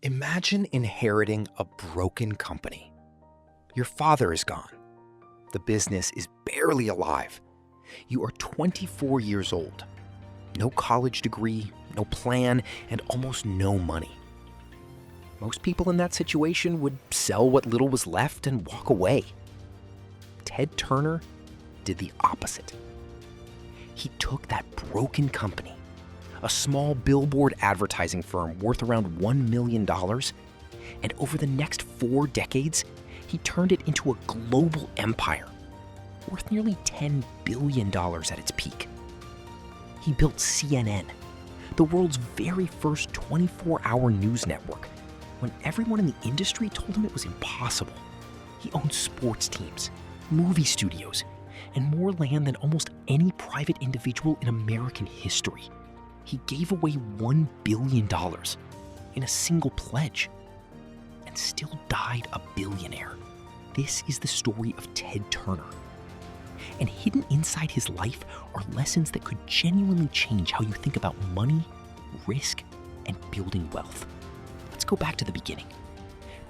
Imagine inheriting a broken company. Your father is gone. The business is barely alive. You are 24 years old. No college degree, no plan, and almost no money. Most people in that situation would sell what little was left and walk away. Ted Turner did the opposite. He took that broken company, a small billboard advertising firm worth around $1 million, and over the next 4 decades, he turned it into a global empire, worth nearly $10 billion at its peak. He built CNN, the world's very first 24-hour news network, when everyone in the industry told him it was impossible. He owned sports teams, movie studios, and more land than almost any private individual in American history. He gave away $1 billion in a single pledge and still died a billionaire. This is the story of Ted Turner. And hidden inside his life are lessons that could genuinely change how you think about money, risk, and building wealth. Let's go back to the beginning.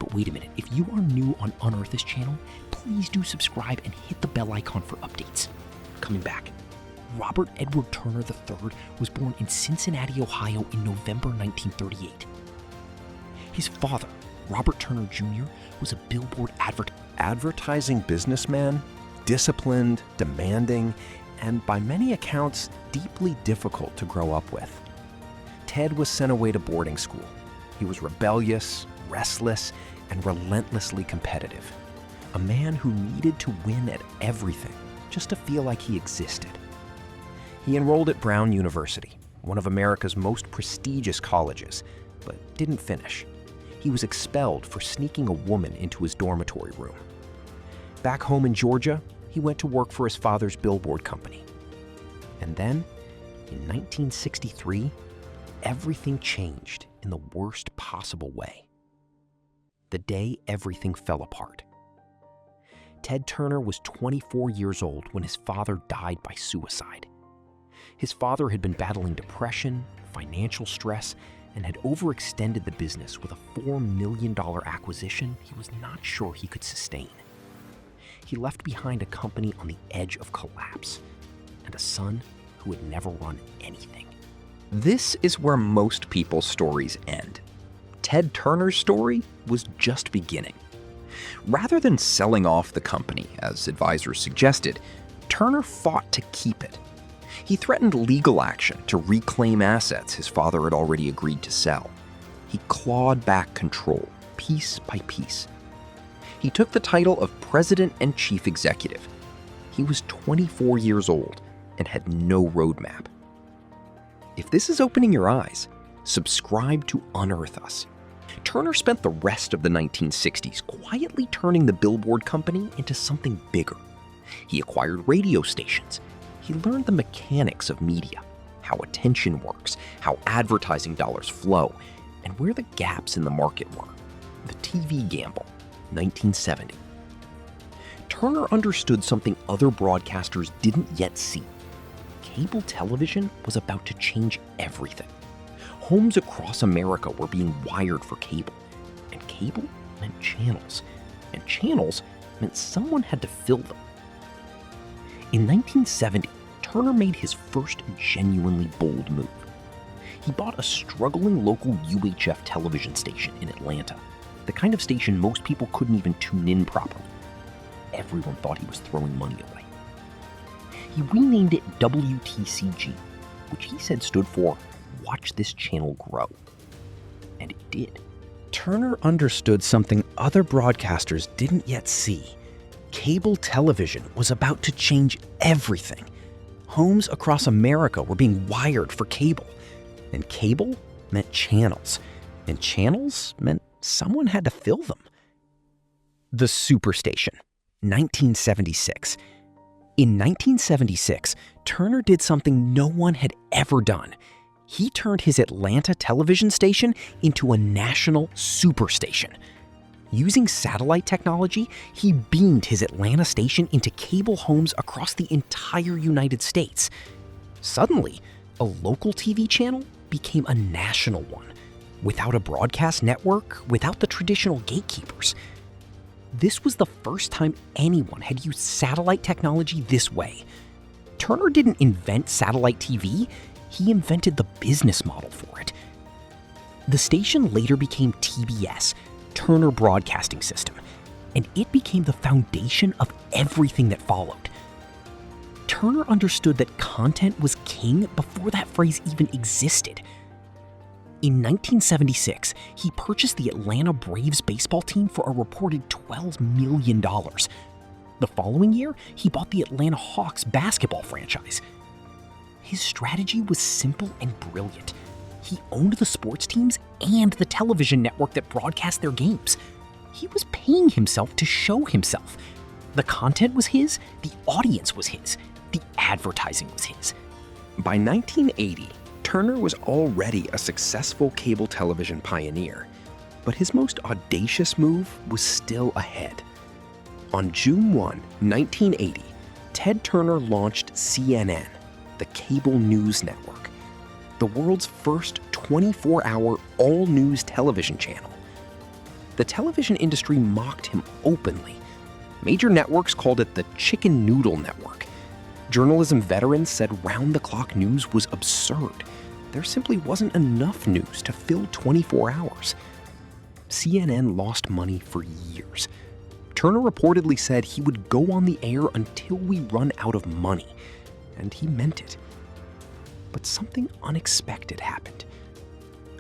But wait a minute, if you are new on UnearthUS channel, please do subscribe and hit the bell icon for updates. Coming back, Robert Edward Turner III was born in Cincinnati, Ohio in November 1938. His father, Robert Turner Jr., was a billboard advertising businessman, disciplined, demanding, and by many accounts, deeply difficult to grow up with. Ted was sent away to boarding school. He was rebellious, restless, and relentlessly competitive. A man who needed to win at everything just to feel like he existed. He enrolled at Brown University, one of America's most prestigious colleges, but didn't finish. He was expelled for sneaking a woman into his dormitory room. Back home in Georgia, he went to work for his father's billboard company. And then, in 1963, everything changed in the worst possible way. The day everything fell apart. Ted Turner was 24 years old when his father died by suicide. His father had been battling depression, financial stress, and had overextended the business with a $4 million acquisition he was not sure he could sustain. He left behind a company on the edge of collapse and a son who had never run anything. This is where most people's stories end. Ted Turner's story was just beginning. Rather than selling off the company, as advisors suggested, Turner fought to keep it. He threatened legal action to reclaim assets his father had already agreed to sell. He clawed back control, piece by piece. He took the title of President and Chief Executive. He was 24 years old and had no roadmap. If this is opening your eyes, subscribe to UnearthUS. Turner spent the rest of the 1960s quietly turning the billboard company into something bigger. He acquired radio stations. He learned the mechanics of media, how attention works, how advertising dollars flow, and where the gaps in the market were. The TV gamble, 1970. Turner understood something other broadcasters didn't yet see. Cable television was about to change everything. Homes across America were being wired for cable, and cable meant channels, and channels meant someone had to fill them. In 1970, Turner made his first genuinely bold move. He bought a struggling local UHF television station in Atlanta, the kind of station most people couldn't even tune in properly. Everyone thought he was throwing money away. He renamed it WTCG, which he said stood for Watch This Channel Grow. And it did. Turner understood something other broadcasters didn't yet see. Cable television was about to change everything. Homes across America were being wired for cable. And cable meant channels. And channels meant someone had to fill them. The Superstation, 1976. In 1976, Turner did something no one had ever done. He turned his Atlanta television station into a national superstation. Using satellite technology, he beamed his Atlanta station into cable homes across the entire United States. Suddenly, a local TV channel became a national one. without a broadcast network, without the traditional gatekeepers. This was the first time anyone had used satellite technology this way. Turner didn't invent satellite TV, he invented the business model for it. The station later became TBS, Turner Broadcasting System, and it became the foundation of everything that followed. Turner understood that content was king before that phrase even existed. In 1976, he purchased the Atlanta Braves baseball team for a reported $12 million. The following year, he bought the Atlanta Hawks basketball franchise. His strategy was simple and brilliant. He owned the sports teams and the television network that broadcast their games. He was paying himself to show himself. The content was his, the audience was his, the advertising was his. By 1980, Turner was already a successful cable television pioneer, but his most audacious move was still ahead. On June 1, 1980, Ted Turner launched CNN, the cable news network, the world's first 24-hour all-news television channel. The television industry mocked him openly. Major networks called it the Chicken Noodle Network. Journalism veterans said round-the-clock news was absurd. There simply wasn't enough news to fill 24 hours. CNN lost money for years. Turner reportedly said he would go on the air until we run out of money, and he meant it. But something unexpected happened.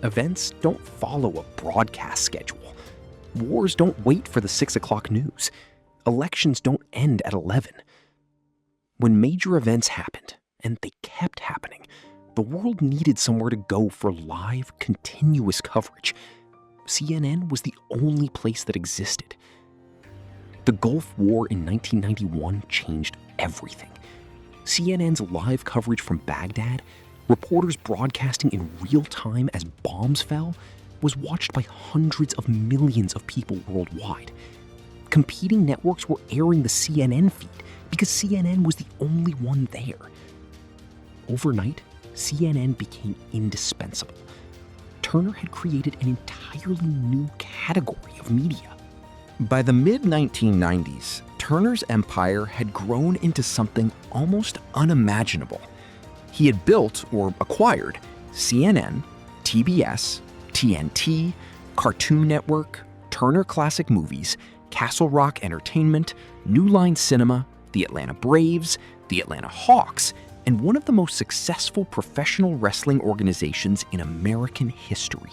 Events don't follow a broadcast schedule. Wars don't wait for the 6 o'clock news. Elections don't end at 11. When major events happened, and they kept happening, the world needed somewhere to go for live, continuous coverage. CNN was the only place that existed. The Gulf War in 1991 changed everything. CNN's live coverage from Baghdad, reporters broadcasting in real time as bombs fell, was watched by hundreds of millions of people worldwide. Competing networks were airing the CNN feed because CNN was the only one there. Overnight, CNN became indispensable. Turner had created an entirely new category of media. By the mid-1990s, Turner's empire had grown into something almost unimaginable. He had built or acquired CNN, TBS, TNT, Cartoon Network, Turner Classic Movies, Castle Rock Entertainment, New Line Cinema, the Atlanta Braves, the Atlanta Hawks, and one of the most successful professional wrestling organizations in American history.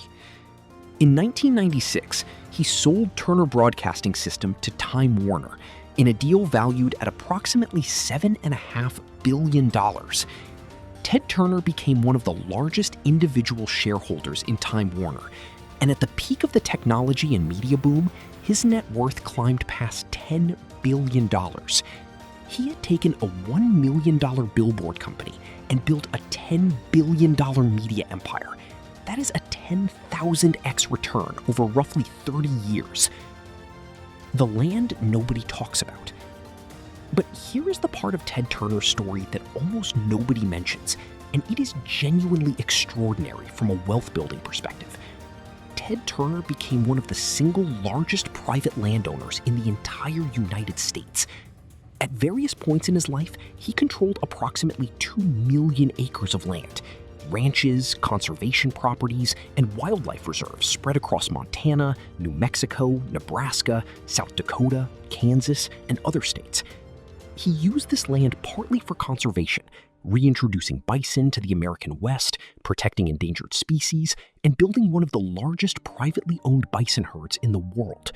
In 1996, he sold Turner Broadcasting System to Time Warner in a deal valued at approximately $7.5 billion. Ted Turner became one of the largest individual shareholders in Time Warner, and at the peak of the technology and media boom, his net worth climbed past $10 billion. He had taken a $1 million billboard company and built a $10 billion media empire. That is a 10,000x return over roughly 30 years. The land nobody talks about. But here is the part of Ted Turner's story that almost nobody mentions, and it is genuinely extraordinary from a wealth-building perspective. Ted Turner became one of the single largest private landowners in the entire United States. At various points in his life, he controlled approximately 2 million acres of land, ranches, conservation properties, and wildlife reserves spread across Montana, New Mexico, Nebraska, South Dakota, Kansas, and other states. He used this land partly for conservation, reintroducing bison to the American West, protecting endangered species, and building one of the largest privately owned bison herds in the world.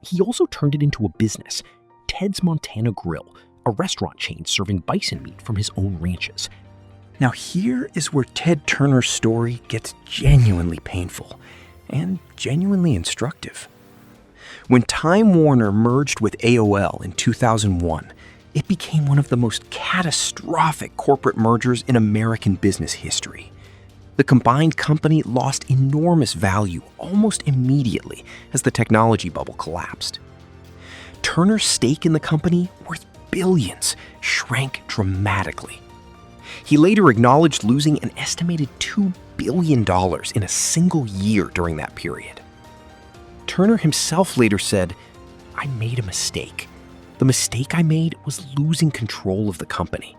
He also turned it into a business, Ted's Montana Grill, a restaurant chain serving bison meat from his own ranches. Now here is where Ted Turner's story gets genuinely painful and genuinely instructive. When Time Warner merged with AOL in 2001, it became one of the most catastrophic corporate mergers in American business history. The combined company lost enormous value almost immediately as the technology bubble collapsed. Turner's stake in the company, worth billions, shrank dramatically. He later acknowledged losing an estimated $2 billion in a single year during that period. Turner himself later said, "I made a mistake. The mistake I made was losing control of the company."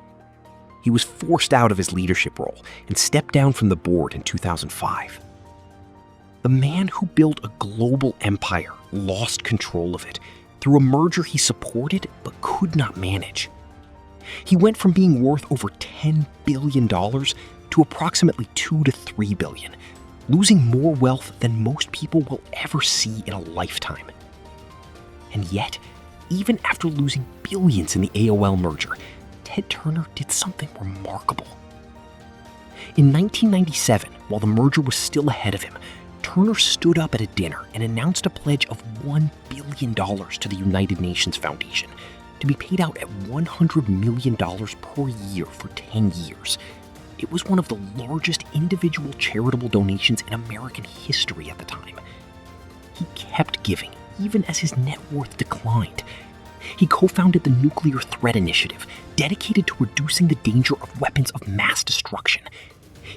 He was forced out of his leadership role and stepped down from the board in 2005. The man who built a global empire lost control of it through a merger he supported but could not manage. He went from being worth over $10 billion to approximately $2 to $3 billion, losing more wealth than most people will ever see in a lifetime. And yet, even after losing billions in the AOL merger, Ted Turner did something remarkable. In 1997, while the merger was still ahead of him, Turner stood up at a dinner and announced a pledge of $1 billion to the United Nations Foundation to be paid out at $100 million per year for 10 years. It was one of the largest individual charitable donations in American history at the time. He kept giving, even as his net worth declined. He co-founded the Nuclear Threat Initiative, dedicated to reducing the danger of weapons of mass destruction.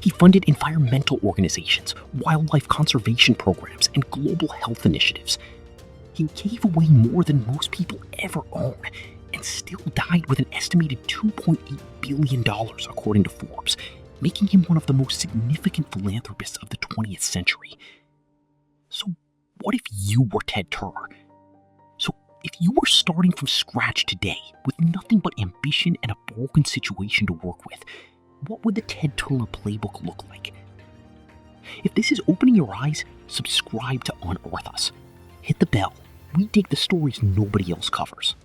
He funded environmental organizations, wildlife conservation programs, and global health initiatives. He gave away more than most people ever own, and still died with an estimated $2.8 billion, according to Forbes, making him one of the most significant philanthropists of the 20th century. So what if you were Ted Turner? So if you were starting from scratch today with nothing but ambition and a broken situation to work with, what would the Ted Turner playbook look like? If this is opening your eyes, subscribe to UnearthUS. Hit the bell. We dig the stories nobody else covers.